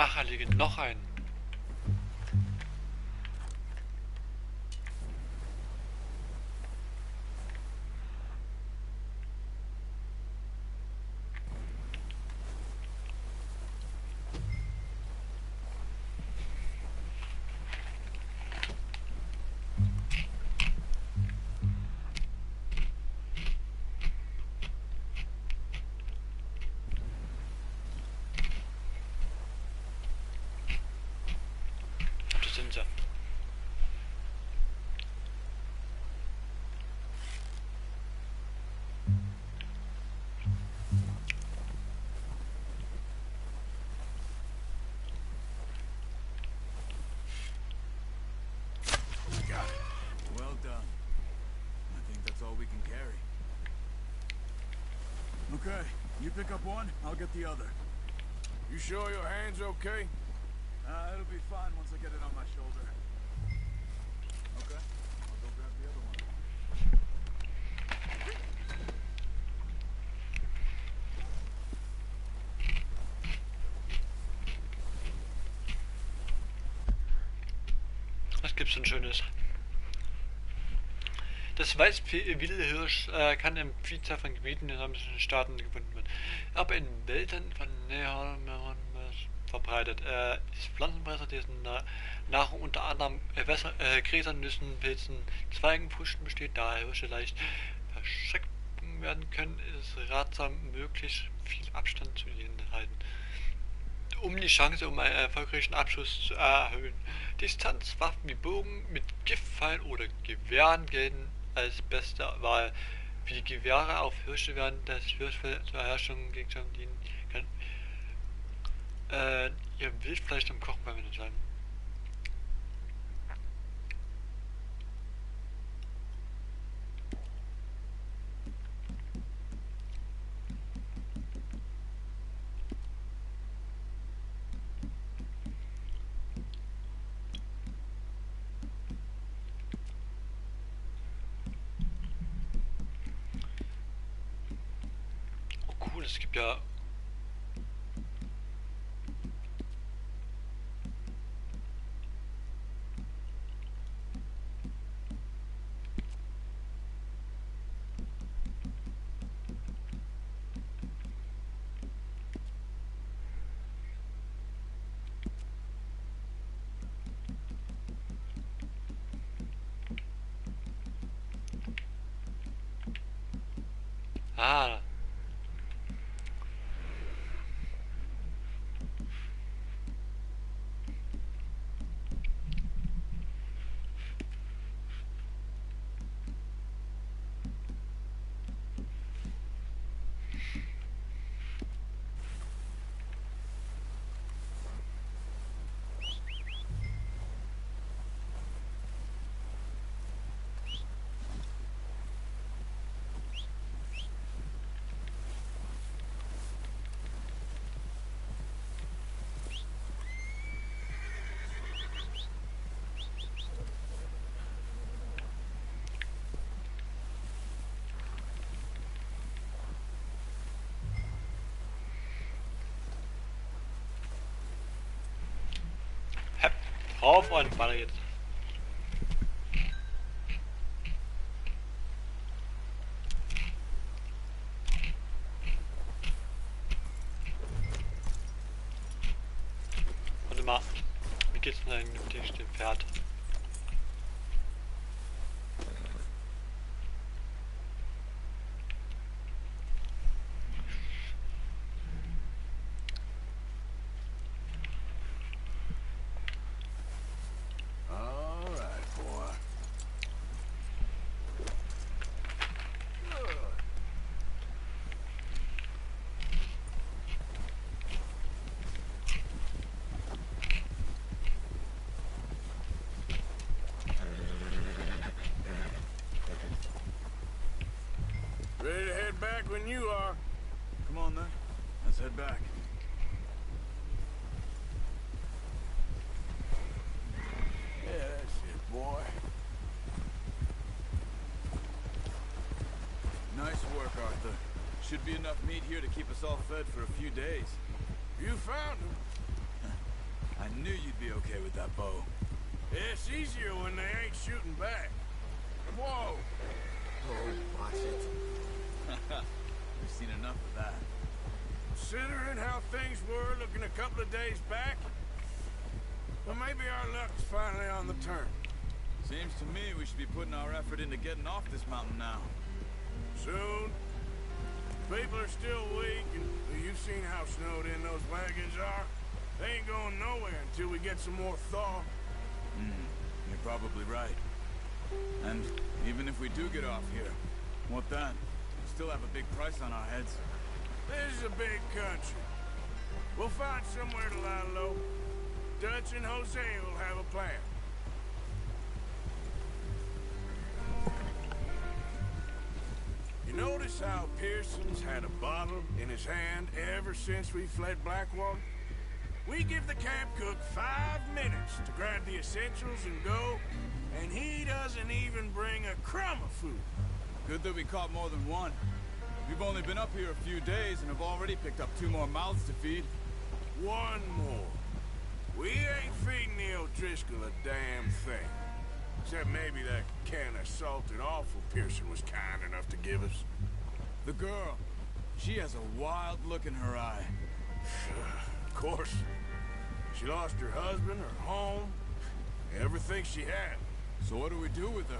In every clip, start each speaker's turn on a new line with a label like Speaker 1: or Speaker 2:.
Speaker 1: Ach, da liegt noch ein. Das sind sie.
Speaker 2: Well done. I think that's all we can carry. Okay, you pick up one, I'll get the other.
Speaker 3: You sure your hand's okay?
Speaker 2: It'll be fine once I get it on my shoulder. Okay, I'll go grab the other one.
Speaker 1: Was gibt's denn Schönes? Das Weißwildhirsch kann im Vielzahl von Gebieten in islamischen Staaten gefunden werden, aber in Wäldern von Nähern verbreitet. Ist Pflanzenfresser, dessen Nahrung unter anderem Gräsern, Nüssen, Pilzen, Zweigen, Früchten besteht. Da Hirsche leicht verschreckt werden können, ist es ratsam, möglichst viel Abstand zu ihnen halten, um die Chance einen erfolgreichen Abschuss zu erhöhen. Distanzwaffen wie Bogen mit Giftpfeilen oder Gewehren gelten als beste Wahl. Wie die Gewehre auf Hirsche werden das Hirschfell zur Herstellung Gegenstand dienen kann. Ihr Wildfleisch zum Kochen verwendet werden. Oh cool, es gibt ja drauf und weiter geht's. Warte mal, wie geht's denn eigentlich mit dem Pferd?
Speaker 3: Ready to head back when you are.
Speaker 2: Come on then, let's head back.
Speaker 3: Yeah, that's it, boy.
Speaker 2: Nice work, Arthur. Should be enough meat here to keep us all fed for a few days.
Speaker 3: You found him.
Speaker 2: I knew you'd be okay with that bow.
Speaker 3: It's easier when they ain't shooting back. Whoa!
Speaker 2: Oh, watch it. We've seen enough of that.
Speaker 3: Considering how things were looking a couple of days back, well, maybe our luck's finally on the turn.
Speaker 2: Seems to me we should be putting our effort into getting off this mountain now.
Speaker 3: Soon. People are still weak, and you've seen how snowed in those wagons are. They ain't going nowhere until we get some more thaw.
Speaker 2: You're probably right. And even if we do get off here, what then? We still have a big price on our heads.
Speaker 3: This is a big country. We'll find somewhere to lie low. Dutch and Jose will have a plan. You notice how Pearson's had a bottle in his hand ever since we fled Blackwater? We give the camp cook 5 minutes to grab the essentials and go, and he doesn't even bring a crumb of food.
Speaker 2: Good that we caught more than one. We've only been up here a few days and have already picked up 2 more mouths to feed.
Speaker 3: 1 more. We ain't feeding the O'Driscoll a damn thing. Except maybe that can of salted offal Pearson was kind enough to give us.
Speaker 2: The girl, she has a wild look in her eye.
Speaker 3: Of course. She lost her husband, her home, everything she had.
Speaker 2: So what do we do with her?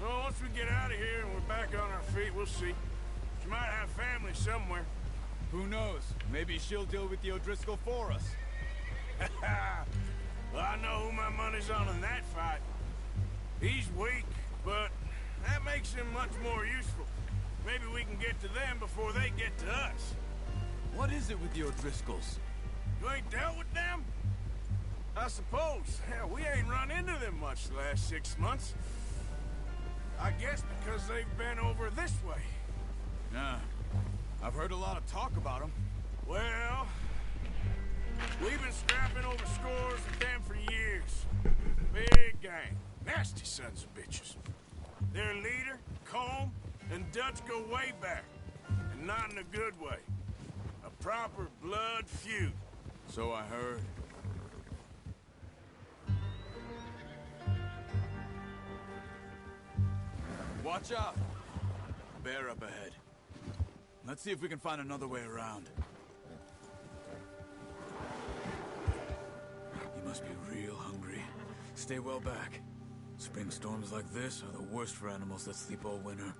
Speaker 3: Well, once we get out of here and we're back on our feet, we'll see. She might have family somewhere.
Speaker 2: Who knows? Maybe she'll deal with the O'Driscoll for us.
Speaker 3: Well, I know who my money's on in that fight. He's weak, but that makes him much more useful. Maybe we can get to them before they get to us.
Speaker 2: What is it with the O'Driscolls?
Speaker 3: You ain't dealt with them? I suppose. Hell, we ain't run into them much the last 6 months. I guess because they've been over this way.
Speaker 2: Nah. I've heard a lot of talk about them.
Speaker 3: Well, we've been scrapping over scores with them for years. Big gang. Nasty sons of bitches. Their leader, Combe, and Dutch go way back. And not in a good way. A proper blood feud.
Speaker 2: So I heard. Watch out! Bear up ahead. Let's see if we can find another way around. You must be real hungry. Stay well back. Spring storms like this are the worst for animals that sleep all winter.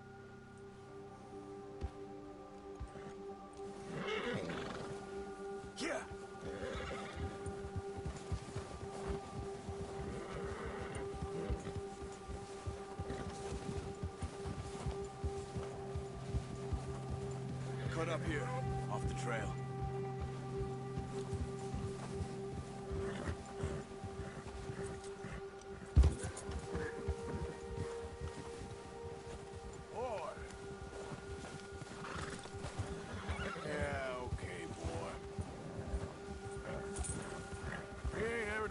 Speaker 3: Yeah.
Speaker 2: Cut up here, off the trail.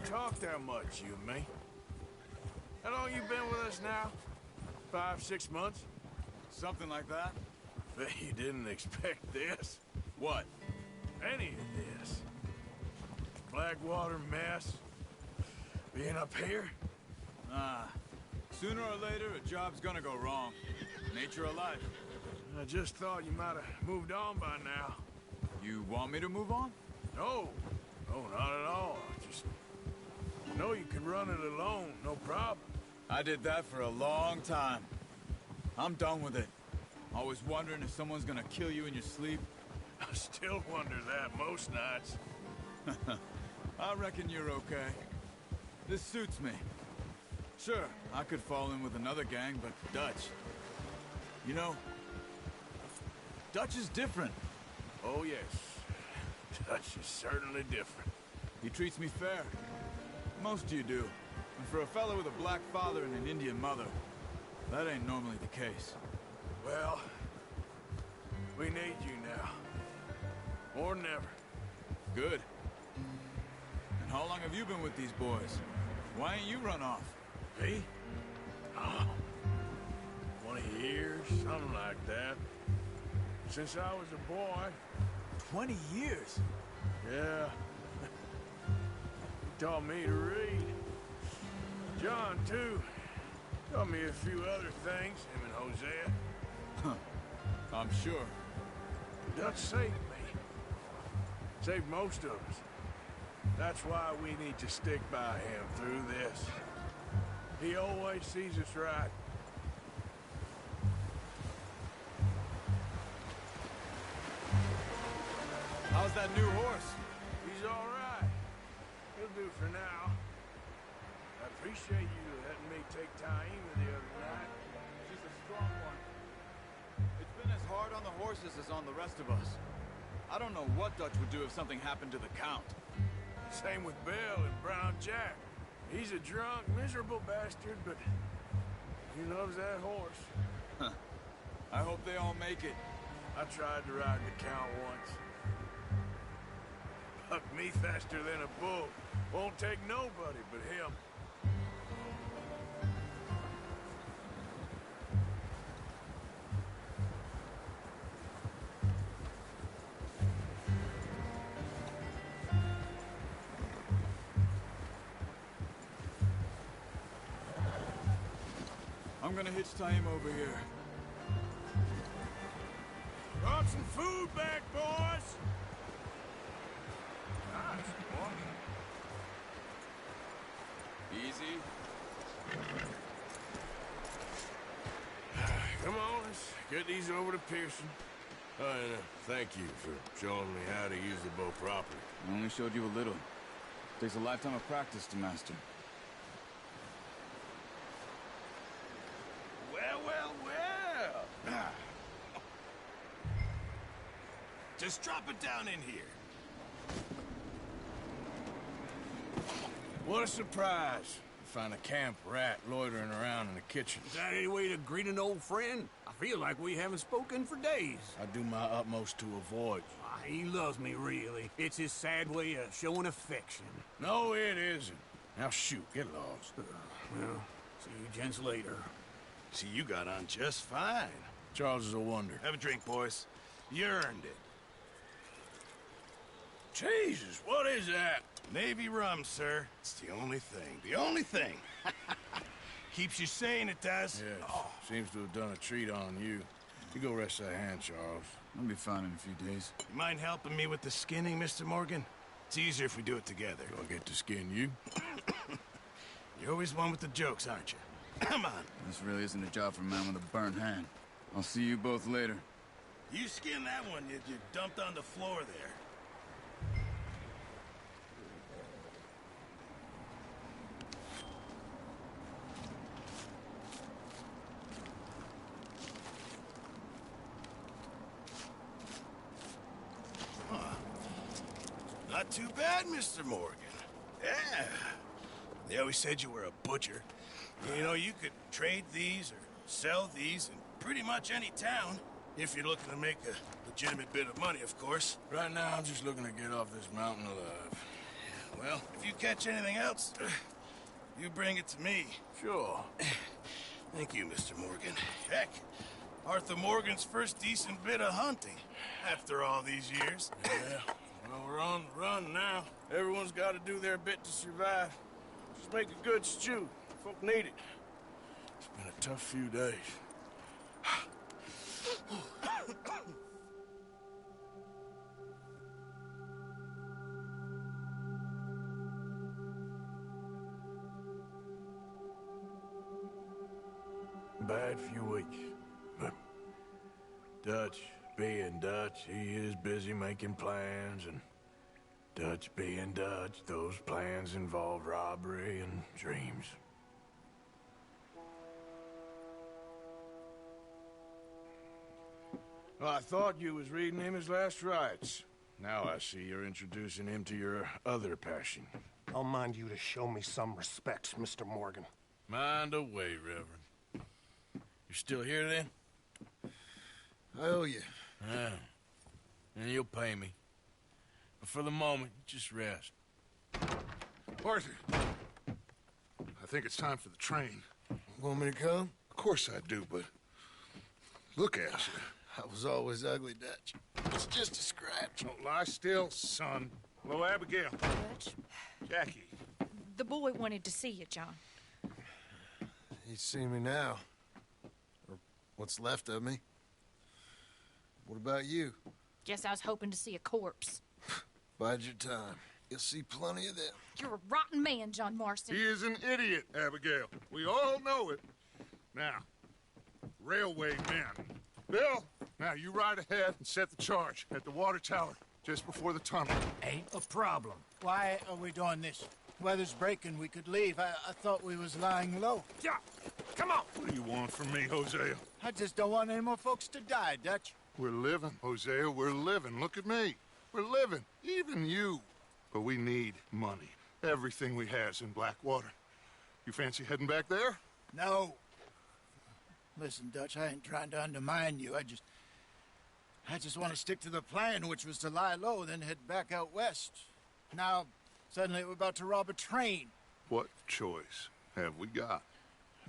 Speaker 3: Talk that much, you and me. How long you been with us now? 5, 6 months?
Speaker 2: Something like that?
Speaker 3: Bet you didn't expect this.
Speaker 2: What?
Speaker 3: Any of this. Blackwater mess. Being up here?
Speaker 2: Sooner or later, a job's gonna go wrong. Nature of life.
Speaker 3: I just thought you might have moved on by now.
Speaker 2: You want me to move on?
Speaker 3: No. No, not at all. I know you can run it alone, no problem.
Speaker 2: I did that for a long time. I'm done with it. Always wondering if someone's gonna kill you in your sleep.
Speaker 3: I still wonder that most nights.
Speaker 2: I reckon you're okay. This suits me. Sure, I could fall in with another gang, but Dutch... You know, Dutch is different.
Speaker 3: Oh, yes. Dutch is certainly different.
Speaker 2: He treats me fair. Most of you do. And for a fellow with a black father and an Indian mother, that ain't normally the case.
Speaker 3: Well, we need you now. More than ever.
Speaker 2: Good. And how long have you been with these boys? Why ain't you run off?
Speaker 3: Me? Oh, 20 years, something like that. Since I was a boy.
Speaker 2: 20 years?
Speaker 3: Yeah. taught me to read. John, too. Taught me a few other things, him and Hosea.
Speaker 2: Huh. I'm sure.
Speaker 3: Dutch saved me. Saved most of us. That's why we need to stick by him through this. He always sees us right.
Speaker 2: How's that new horse?
Speaker 3: He's all right. He'll do for now. I appreciate you letting me take Taima the other night.
Speaker 2: She's a strong one. It's been as hard on the horses as on the rest of us. I don't know what Dutch would do if something happened to the Count.
Speaker 3: Same with Bill and Brown Jack. He's a drunk, miserable bastard, but he loves that horse.
Speaker 2: Huh. I hope they all make it.
Speaker 3: I tried to ride the Count once. Bucked me faster than a bull. Won't take nobody but him.
Speaker 2: I'm gonna hitch Taima over here.
Speaker 3: Brought some food back, boys! Nice, boy.
Speaker 2: Easy.
Speaker 3: Come on, let's get these over to Pearson. Oh, and thank you for showing me how to use the bow properly.
Speaker 2: I only showed you a little. Takes a lifetime of practice to master.
Speaker 3: Well, well, well!
Speaker 4: Just drop it down in here.
Speaker 3: What a surprise. Find a camp rat loitering around in the kitchen.
Speaker 4: Is that any way to greet an old friend? I feel like we haven't spoken for days.
Speaker 3: I do my utmost to avoid.
Speaker 4: He loves me, really. It's his sad way of showing affection.
Speaker 3: No, it isn't. Now shoot, get lost.
Speaker 4: Well, see you gents later.
Speaker 3: See, you got on just fine. Charles is a wonder.
Speaker 4: Have a drink, boys. You earned it.
Speaker 3: Jesus, what is that?
Speaker 4: Navy rum, sir. It's the only thing. The only thing. Keeps you sane, it does.
Speaker 3: Yes, seems to have done a treat on you. You go rest that hand, Charles.
Speaker 2: I'll be fine in a few days.
Speaker 4: You mind helping me with the skinning, Mr. Morgan? It's easier if we do it together.
Speaker 3: Do I get to skin you?
Speaker 4: You're always one with the jokes, aren't you? Come on.
Speaker 2: This really isn't a job for a man with a burnt hand. I'll see you both later.
Speaker 4: You skin that one you dumped on the floor there. Not too bad, Mr. Morgan. Yeah. They always said you were a butcher. You know, you could trade these or sell these in pretty much any town. If you're looking to make a legitimate bit of money, of course.
Speaker 3: Right now, I'm just looking to get off this mountain alive.
Speaker 4: Well, if you catch anything else, you bring it to me.
Speaker 3: Sure.
Speaker 4: Thank you, Mr. Morgan. Heck, Arthur Morgan's first decent bit of hunting after all these years.
Speaker 3: Yeah. Well, we're on the run now. Everyone's got to do their bit to survive. Just make a good stew. Folk need it. It's been a tough few days. Bad few weeks, but Dutch being Dutch, he is busy making plans, and Dutch being Dutch, those plans involve robbery and dreams. Well, I thought you was reading him his last rites. Now I see you're introducing him to your other passion.
Speaker 5: I'll mind you to show me some respect, Mr. Morgan.
Speaker 3: Mind away, Reverend. You still here, then?
Speaker 5: I owe you.
Speaker 3: Yeah. And you'll pay me. But for the moment, just rest.
Speaker 6: Arthur, I think it's time for the train.
Speaker 5: Want me to come?
Speaker 6: Of course I do, but look at you.
Speaker 5: I was always ugly, Dutch. It's just a scratch.
Speaker 6: Don't lie still, son. Hello, Abigail.
Speaker 7: Dutch?
Speaker 6: Jackie.
Speaker 7: The boy wanted to see you, John.
Speaker 8: He's seen me now. Or what's left of me. What about you?
Speaker 7: Guess I was hoping to see a corpse.
Speaker 8: Bide your time. You'll see plenty of them.
Speaker 7: You're a rotten man, John Marston.
Speaker 6: He is an idiot, Abigail. We all know it. Now, railway men. Bill, now you ride ahead and set the charge at the water tower just before the tunnel.
Speaker 3: Ain't a problem. Why are we doing this? Weather's breaking, we could leave. I thought we was lying low.
Speaker 6: Yeah, come on. What do you want from me, Hosea?
Speaker 3: I just don't want any more folks to die, Dutch.
Speaker 6: We're living, Hosea, we're living. Look at me. We're living, even you. But we need money. Everything we has in Blackwater. You fancy heading back there?
Speaker 3: No. Listen, Dutch, I ain't trying to undermine you. I just want to stick to the plan, which was to lie low, then head back out west. Now, suddenly we're about to rob a train.
Speaker 6: What choice have we got?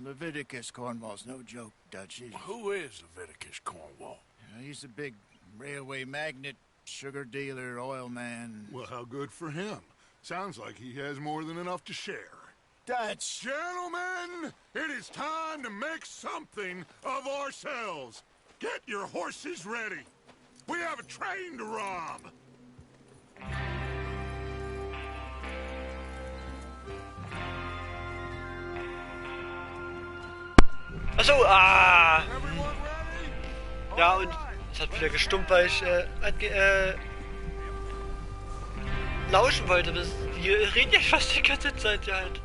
Speaker 3: Leviticus Cornwall's no joke, Dutch.
Speaker 4: Who is Leviticus Cornwall?
Speaker 3: He's a big railway magnate, sugar dealer, oil man.
Speaker 6: Well, how good for him. Sounds like he has more than enough to share.
Speaker 3: Dutch!
Speaker 6: Gentlemen, it is time to make something of ourselves. Get your horses ready. We have a train to rob.
Speaker 1: Achso,
Speaker 6: Everyone ready?
Speaker 1: ja, und es hat wieder gestummt, weil ich lauschen wollte. Die reden ja fast die ganze Zeit ja halt.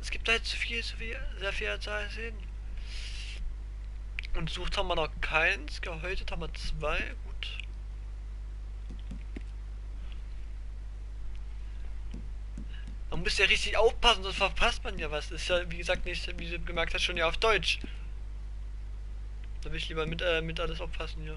Speaker 1: Es gibt halt sehr viel Anzahl sehen. Und sucht haben wir noch keins, gehäutet haben wir 2, gut. Man muss ja richtig aufpassen, sonst verpasst man ja was. Ist ja, wie gesagt, nicht, wie du gemerkt hast, schon ja auf Deutsch. Da will ich lieber mit alles aufpassen hier.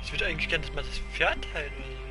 Speaker 1: Ich würde eigentlich gerne, dass man das Pferd teilen oder so.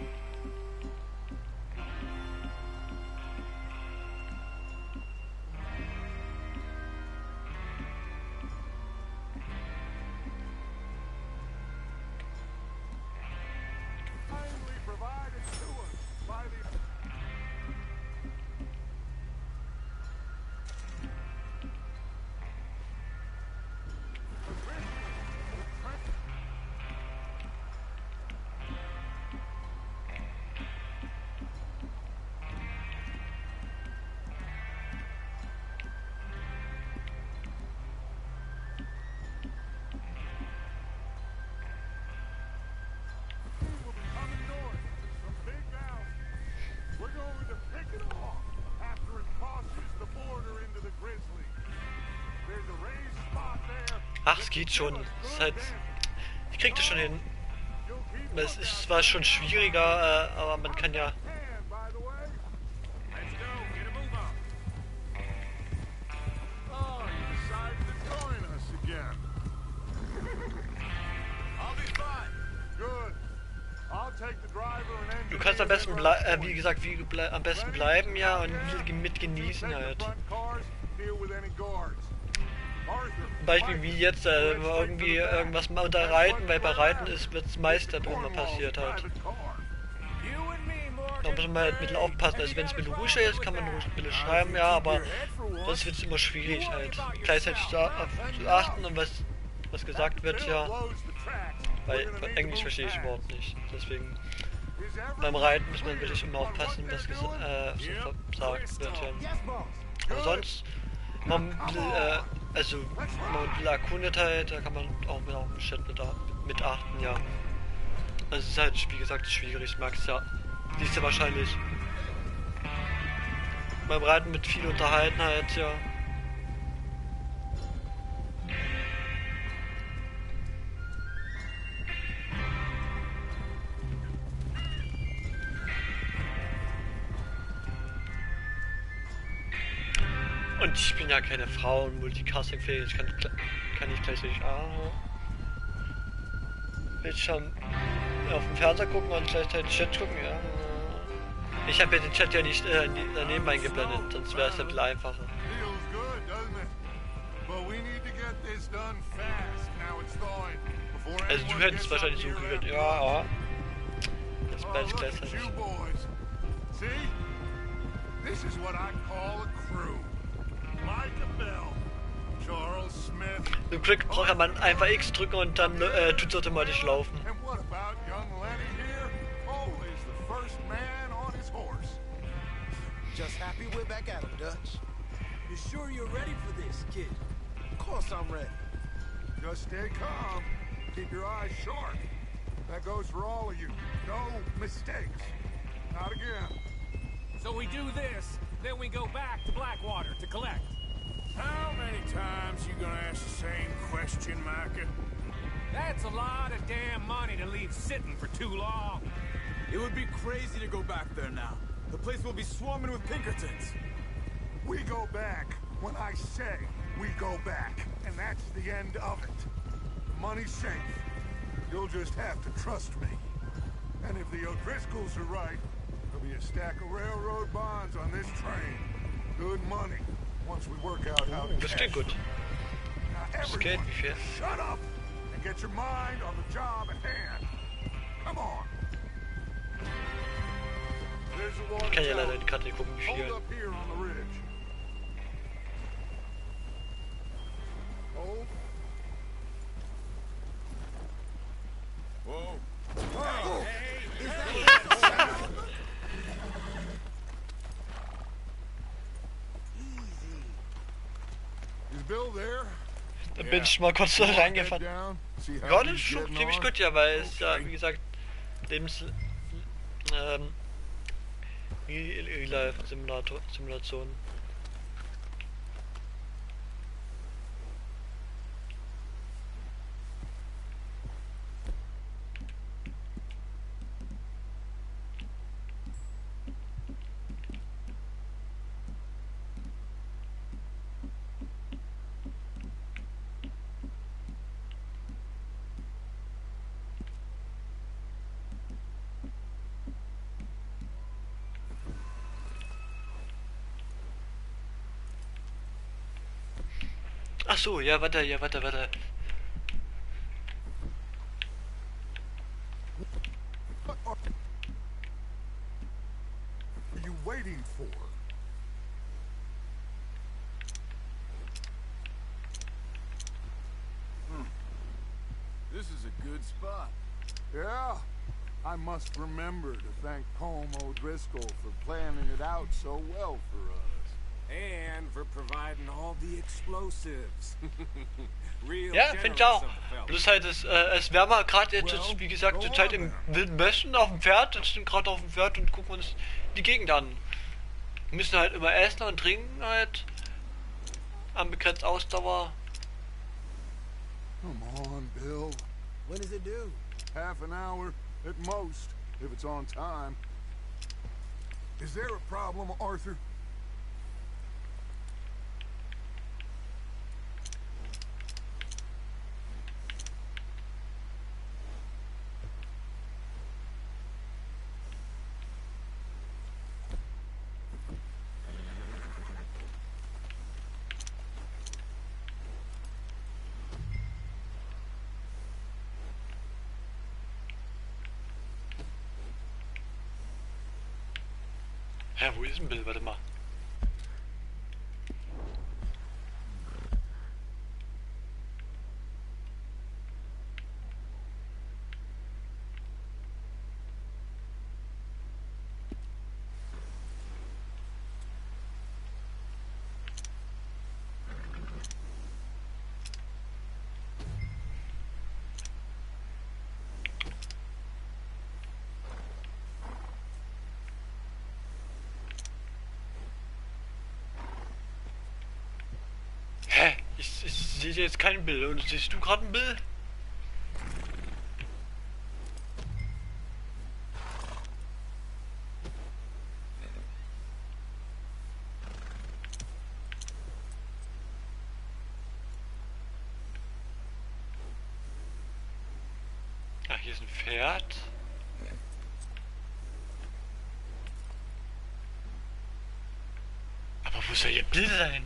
Speaker 1: Ach, es geht schon. Es ist halt, ich krieg das schon hin. Es ist zwar schon schwieriger, aber man kann ja... Du kannst am besten wie gesagt, am besten bleiben, ja, und mit genießen halt. Zum Beispiel wie jetzt, wenn wir irgendwie irgendwas mal unter Reiten, weil bei Reiten ist, wird's Meister immer passiert halt. Da muss man halt ein bisschen aufpassen, also wenn es mit ruhiger ist, kann man ruhig ein bisschen schreiben, ja, aber sonst wird es immer schwierig halt. Gleichzeitig zu achten und was gesagt wird, ja. Weil Englisch verstehe ich überhaupt nicht. Deswegen beim Reiten muss man wirklich immer aufpassen, was so gesagt wird, ja. Aber sonst, man ein bisschen, also wenn man ein bisschen erkundet halt, da kann man auch im Chat mit achten, ja. Also es ist halt, wie gesagt, schwierig, Max, ja. Siehst du wahrscheinlich. Beim Reiten mit viel unterhalten halt, ja. Und ich bin ja keine Frau und multicasting-fähig, ich kann nicht gleichzeitig Bildschirm auf dem Fernseher gucken und gleichzeitig Chat gucken, ja. Ich habe ja den Chat ja nicht daneben eingeblendet, sonst wäre es ein bisschen einfacher. Also du hättest wahrscheinlich so gehört, ja. Jetzt beides gleichzeitig. Im Glück braucht man einfach X drücken und dann tut es automatisch laufen.
Speaker 9: Just happy we're back at him, Dutch. You sure you're ready for this, kid? Of course I'm ready.
Speaker 6: Just stay calm. Keep your eyes sharp. That goes for all of you. No mistakes. Not again.
Speaker 3: So we do this, then we go back to Blackwater to collect. How many times you gonna ask the same question, Micah? That's a lot of damn money to leave sitting for too long.
Speaker 2: It would be crazy to go back there now. The place will be swarming with Pinkertons.
Speaker 6: We go back when I say we go back, and that's the end of it. The money's safe. You'll just have to trust me. And if the O'Driscolls are right, there'll be a stack of railroad bonds on this train. Good money, once we work out how to
Speaker 1: Das
Speaker 6: cash
Speaker 1: klingt gut.
Speaker 6: them. Now
Speaker 1: Das geht
Speaker 6: everyone,
Speaker 1: wie viel?
Speaker 6: shut up and get your mind on the job at hand. Come on. There's the water
Speaker 1: Ich kann ja
Speaker 6: tower.
Speaker 1: leider die Karte nicht gucken, wie
Speaker 6: Hold
Speaker 1: viel.
Speaker 6: up here on the ridge. Hold.
Speaker 2: Whoa.
Speaker 6: Is Bill there?
Speaker 1: Da bin ich mal kurz so
Speaker 6: Head
Speaker 1: reingefahren.
Speaker 6: down, see how
Speaker 1: Ja, das
Speaker 6: he's
Speaker 1: ist schon
Speaker 6: getting
Speaker 1: ziemlich
Speaker 6: on.
Speaker 1: gut, ja, weil es ja,
Speaker 6: Okay.
Speaker 1: wie gesagt, Real-Life-Simulation. Ach so, ja, warte.
Speaker 6: What are you waiting for?
Speaker 2: This is a good spot.
Speaker 6: Yeah, I must remember to thank Colm O'Driscoll for planning it out so well for us.
Speaker 3: And for providing all the explosives. Real
Speaker 1: Ja, finde ich
Speaker 3: generous
Speaker 1: auch.
Speaker 3: of the fella.
Speaker 1: Bloß halt, es wäre mal gerade jetzt, wie gesagt, zur Zeit im Wilden Westen auf dem Pferd. Jetzt sind gerade auf dem Pferd und gucken uns die Gegend an. Wir müssen halt immer essen und trinken halt. An begrenzt Ausdauer.
Speaker 6: Come on, Bill.
Speaker 9: When does it do?
Speaker 6: Half an hour at most, if it's on time. Is there a problem, Arthur?
Speaker 1: Hä, wo ist ein Bild? Warte mal. Hä? Ich sehe jetzt kein Bild. Und siehst du gerade ein Bild? Ach, hier ist ein Pferd. Aber wo soll ihr Bild sein?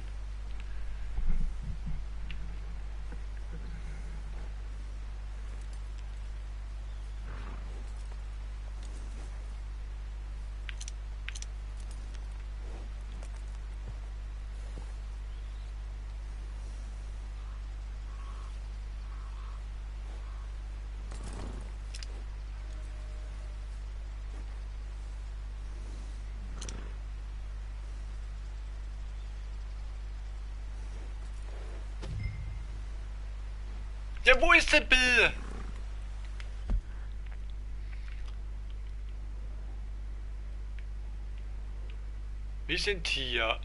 Speaker 1: Ja, wo ist der Bill? Wir sind hier